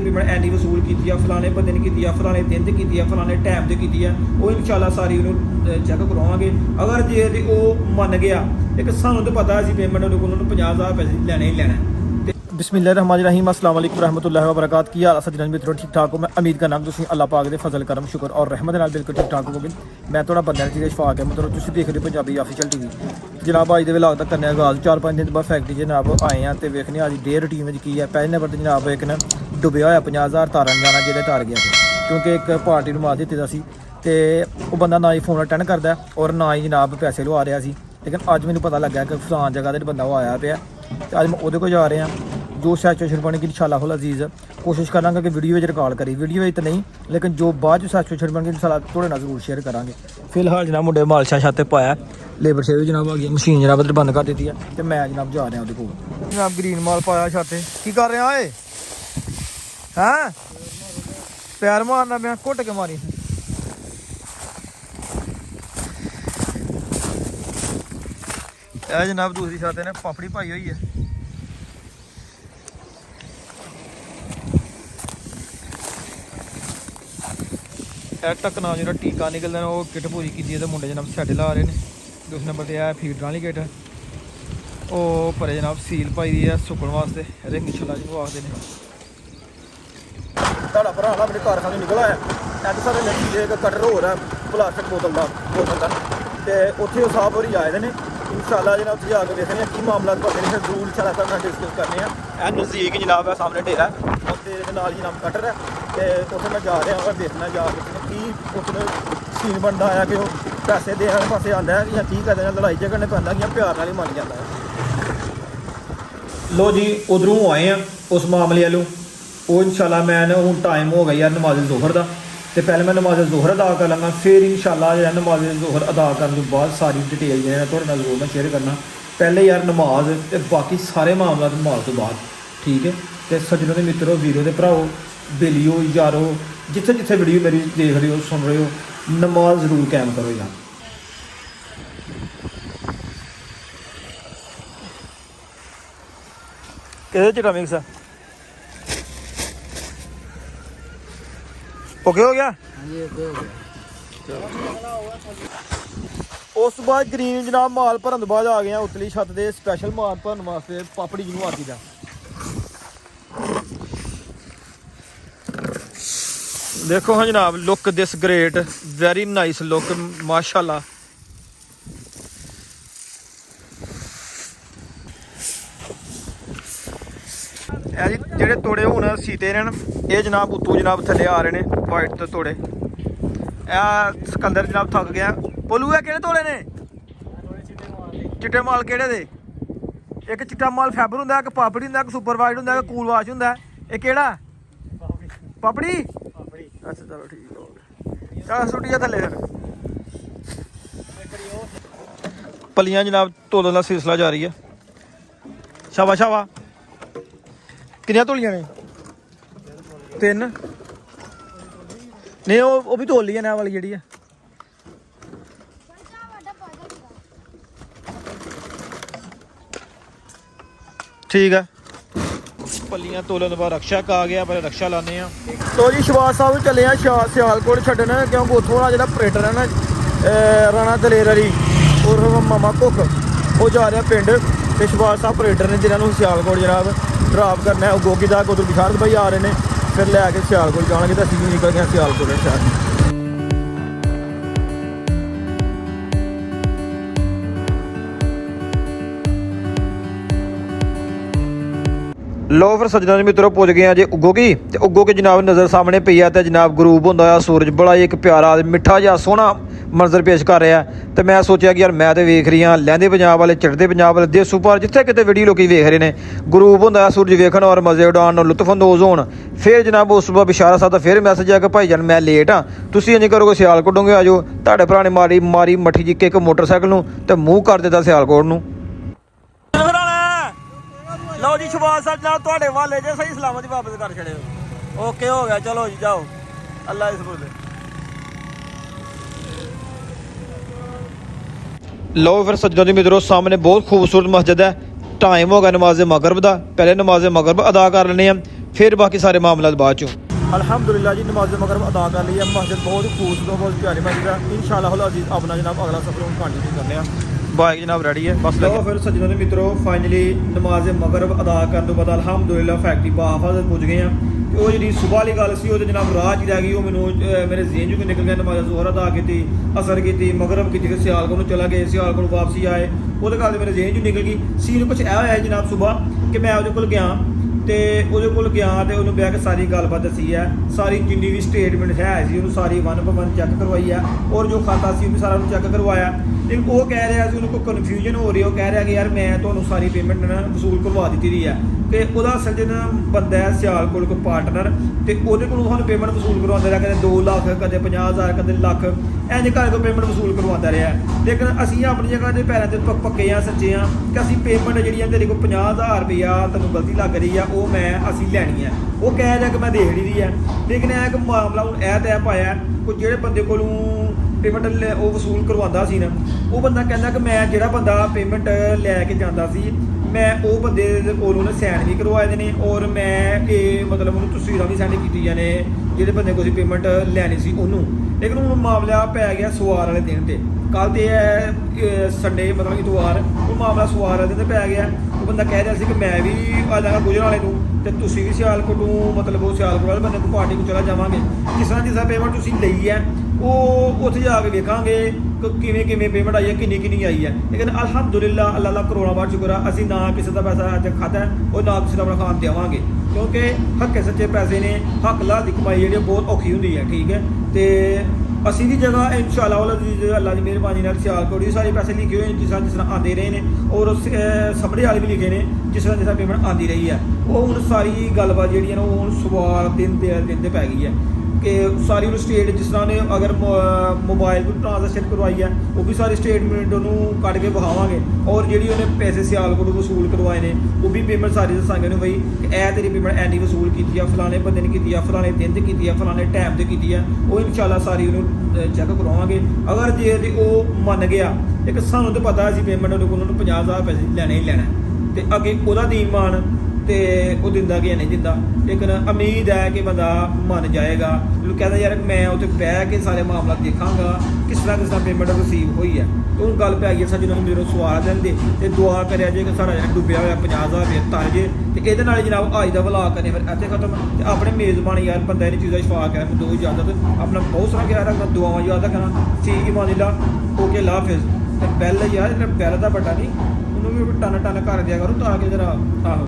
Payment any वसूल की फलाने बंदे ने की फलाने दिन से की फलाने टाइम से की वो इंशाल्लाह सारी उन्होंने चैक करवावांगे। अगर जे ते वो मन गया एक सानू तो पता असीं पेमेंट उन्होंने 50,000 पैसे लेने ही लेना। बिस्मिल्लाहिर्रहमानिर्रहीम अस्सलाम वालेकुम रहमतुल्लाहि व बरकातहू। की हाल सज्जन मित्रों ठीक ठाक हो। मैं उम्मीद करना तुसीं अल्लाह पाक दे फजल करम शुक्र और रहमत नाल बिल्कुल ठीक ठाक होगे। मैं थोड़ा बंदे की शफाक है मतलब तुसीं देख रहे हो पंजाबी ऑफिशियल टीवी। जनाब अज के व्लॉग का करने आगाज 4-5 दिन बाद फैक्ट्री जनाब आए हैं तो वेखने अज डे रूटीन में की है। पहले नंबर तो जनाब एक ना डुबया होया 50,000 तारन जाना जिहदे तार गया क्योंकि एक पार्टी नूं मार दित्ती दा सी ते वो बंदा ना ही फोन अटेंड करता और ना ही जनाब पैसे लवा रहा सी। लेकिन अज मैनूं पता लगा कि फलान जगह ते बंदा वो आया पे अज मैं उहदे कोल जा रहा जो सैचुएशन बनेगी इंशाअल्लाह अजीज़ कोशिश करांगा कि वीडियो रिकॉर्ड करी वीडियो तो नहीं लेकिन जो बाद सैचुएशन बनेगी इंशाअल्लाह थोड़े नाल जरूर शेयर करांगे। फिलहाल जनाब मुंडे मालशा छत पाया लेबर शेयर जनाब आ गई मशीन जनाब इधर बंद कर दी है तो मैं जनाब जा रहा वो जनाब ग्रीन माल पाया छत की कर रहा है हैं पैर मारना मैं घुट के मारी जनाब दूसरी छत ने पापड़ी पाई हुई है। ढक्कना जो टीका निकलता वो किट पूरी की मुंडे जनाब सैड ला रहे हैं। दूसरे नंबर पर है फीडर वाली किट वो परे जनाब सील पाई दी है सुकन वास्ते रिंग छला जो आखते हैं। साढ़ा भरा अपने कारखाने निकला है अज सारे लगी एक कटर हो रहा है प्लास्टिक बोतल का तो उत्थे साहब होरी आए हैं इंशाअल्लाह जनाब उत्थे जाके देखने की मामला बनते हैं जरूर इंशाअल्लाह साहब नाल डिस्कस करने हैं। नज़दीक जनाब है सामने डेरा उसके नाल जनाब कटर है तो उत्थे मैं जा रहा और देखना जाके की उसने सीन बनता है कि वो पैसे देने पासे आता है या की करते हैं लड़ाई झगड़ने पैंदा कि प्यार नाल ही मन जाता है। लो जी उधरों आए हैं उस मामले वालों वो इंशाअल्लाह मैं हूँ टाइम हो गया नमाज़ ज़ोहर का तो पहले मैं नमाज़ ज़ोहर अदा कर लगा फिर इंशाअल्लाह जो नमाज़ ज़ोहर अदा करने के बाद सारी डिटेल जो है थोड़े नाल जरूर मैं शेयर करना। पहले यार नमाज तो बाकी सारे मामला नमाज तो बाद ठीक है। तो सज्जनों के मित्रों वीरों के भराओ बेलियो यारो जिथे जिथे वीडियो मेरी देख रहे हो सुन रहे हो नमाज जरूर कायम करो यार। किहदे चिट्टा मिक्स है ओके हो गया उस बाद ग्रीन जनाब माल भरन बाद आ गए उतली छत के स्पैशल माल भरन वास्ते पापड़ी जिन्होंने आती दा देखो हाँ जनाब look this great very nice look माशाल्लाह। जेह्ड़े तोड़े हूँ सीते ने ये जनाब उत्तों जनाब थल्ले आ रहे हैं वाइट तो तोड़े सिकंदर जनाब थक गया बोलू है केड़े तोड़े ने चिट्टे माल केड़े दे एक चिट्टा माल फैबर होंदा एक पापड़ी होंदा एक सुपर वाइट होंदा एक कूल वाश होंदा ये केड़ा पापड़ी अच्छा चलो ठीक हो गया चल सुटिया थल्ले फिर पलियां जनाब तोड़न का सिलसिला जारी है। शाबा शाबा किनिया तोलियां ने 3 नहीं वो भी तोल लिया ना वाली जी है ठीक है। पलियां तोलन बाद रक्षा आ गया पहले रक्षा लाने तो जी शबाज साहब चले सियालकोट छड्डन क्योंकि उत्थों जो ऑपरेटर है ना राणा दलेर अली और मामा कुक वो जा रहा पिंड तो शबाज साहब ऑपरेटर ने जिन्होंने सियालकोट जनाब ड्राप करना है गोगी तक उधर विशाल भाई आ रहे हैं फिर लैके सियालकोट जाएंगे तो असं भी निकल गए सियालकोट शहर। लो फिर सज्जनों के मित्रों पहुँच गए जे उगो की तो उगो के जनाब नज़र सामने पई है तो जनाब गरूब होंदा सूरज बड़ा एक प्यारा मिठा जिहा सोहना मंजर पेश कर रहा है। तो मैं सोचा कि यार मैं तो वेख रही हाँ लहंदे पंजाब वाले चढ़ते पंजाब वाले देसू पार जिथे कितने वीडियो लोग वेख रहे हैं गरूब होंदा सूरज वेखण और मजे उड़ान लुत्फ अंदोज होण। फिर जनाब उस सुबह बिशारा साहब का फिर मैसेज आया कि भाई जान मैं लेट हाँ तुसीं इंज करोगे सियालकोट होंगे आ जाओ तुहाडे भरा ने मारी मारी मट्ठी जी एक मोटरसाइकिल नूं ते मूँह कर दिता सियालकोट नूं। लो जी शबाज साहब जनाब तुहाडे हवाले जे सही सलामत वापस कर छड़े ओके हो गया चलो जी जाओ अल्लाह इस बोले। लो फिर सज्जनों के मित्रों सामने बहुत खूबसूरत मस्जिद है टाइम हो गया नमाज मगरब का पहले नमाज मगरब अदा कर लेने फिर बाकी सारे मामला बाद चों। अल्हम्दुलिल्लाह जी नमाज मगरिब अदा कर ली है। मस्जिद बहुत खूबसूरत बहुत प्यारी मस्जिद है। इंशाअल्लाह अजीज अपना जनाब अगला सफर हम कंटिन्यू करने हैं। बाइक जनाब रेडी है बस लगे। फिर सज्जनों ने मित्रों फाइनली नमाज मगरिब अदा करने तो बाद अल्हम्दुलिल्लाह फैक्ट्री बाहफाज़त पहुँच गए हैं। तो वो जी सुबह वाली गल सी वो जनाब राह च रह गई। वो मैनू मेरे ज़हन चों निकल गया। नमाज जोहर अदा की, असर की, मगरिब की, फिर सियालकोट चला गए, सियालकोट वापसी आए। वो गल मेरे ज़हन चों निकल गई। सीन कुछ ऐ होया जनाब सुबह कि मैं वो कोल गया तो वो गया तो उन्होंने बह के सारी गलबात दसी है। सारी जिन्नी भी स्टेटमेंट है सारी वन ब वन चैक करवाई है और जो खाता सी सारा चैक करवाया। लेकिन वो कह रहा है उन्होंने कोई कन्फ्यूजन हो रही है। वो कह रहा है कि यार मैं तो सारी पेमेंट ना वसूल करवा दी रही है कि वह असल च बंदा है सियालकोट कोई पार्टनर तो वो सानू पेमेंट वसूल करवाता रहा। कदे 2 लाख कदे 50,000 कदे लख इंज करके पेमेंट वसूल करवाता रहा। लेकिन असी अपनी जगह के पैरों से पक्के हाँ सच्चे हाँ कि असी पेमेंट जी तेरे को 50,000 रुपया तेन गलती लग रही है वो मैं असी लैनी है। वो कह रहा कि मैं देख ली है। लेकिन एक मामला हूँ यह तय पाया कोई जो बंदे को पेमेंट वो वसूल करवाता सी ना वो बंदा कहना कि मैं जो बंदा पेमेंट लैके जाता सी मैं वो बंदे को सैन भी करवाए ने और मैं ये मतलब उन्होंने तस्वीर भी सैंड की ने जो बंदे को पेमेंट लैनी सी उन्होंने। लेकिन हूँ मामला पै गया सवार वाले दिन से। कल तो है संडे मतलब इतवार वो मामला सवार वाले दिन पै गया। वो बंदा कह रहा कि मैं भी आ जाऊँगा गुजर वाले तो तुम भी सियालकोट मतलब वो सियालकोट वाले बंदे को पार्टी को चला जावांगे। जिस तरह पेमेंट तुम ली है वो उत्थे जाके वेखांगे किमें पेमेंट आई है किन्नी आई है। लेकिन अल्हम्दुलिल्लाह अल्लाह करोड़ा बार शुक्र है असी ना किसी का पैसा अज खाता है और ना किसी का अपना खान देवांगे क्योंकि हक्के सच्चे पैसे ने हक लाल की कमाई जी बहुत औखी होंगी है। ठीक है तो असी भी जगह इंशाअल्लाह अल्लाह की मेहरबानी सियालकोट भी सारे पैसे लिखे हुए जिस तरह आते रहे हैं और सबड़े वाले भी लिखे हैं जिस तरह पेमेंट आती रही है। वो हूँ सारी गलबात जी हूँ सवार दिन पै गई है कि सारी स्टेट जिस तरह ने अगर मोबाइल को ट्रांजेक्शन करवाई है वो भी सारी स्टेटमेंट उन्होंने कट के विखावे और जी उन्हें पैसे सियालकोट वसूल करवाए हैं वो भी पेमेंट सारी दसांगे भाई ए तेरी पेमेंट एनी वसूल की है फलाने बंदे ने की फलाने दिन से की फलाने टाइम से की है। वो इंशाअल्लाह सारी उन्होंने चैक करवाएंगे। अगर जे वो मन गया एक सानू तो पता है पेमेंट उन्होंने 50,000 पैसे लेने ही लेना तो अगे वह दीमान तो वो दिंदा कि नहीं दिंदा। लेकिन उम्मीद है कि बंदा मन जाएगा कहता यार मैं उत्ते बह के सारे मामला देखा किस तरह पेमेंट रिसीव हुई है। तो हूँ गल पै गई सर जिन्होंने मेरे सवाल देंगे तो दुआ करे जे कि सारा जन डुबया हुआ 50,000 रुपये तर जे तो ये जनाब अज का व्लॉग करने फिर इतने खत्म। तो अपने मेज़बान यार बंदा इन चीज़ों शफाक है दो इजाजत अपना बहुत सारा ख्याल रखना दुआवां याद रखना। ठीक ही मान ला ओके ला हाफिज़। तो बैल यार बैल का बटा नहीं उन्होंने भी टन कर दिया करो ताकि जरा आहो।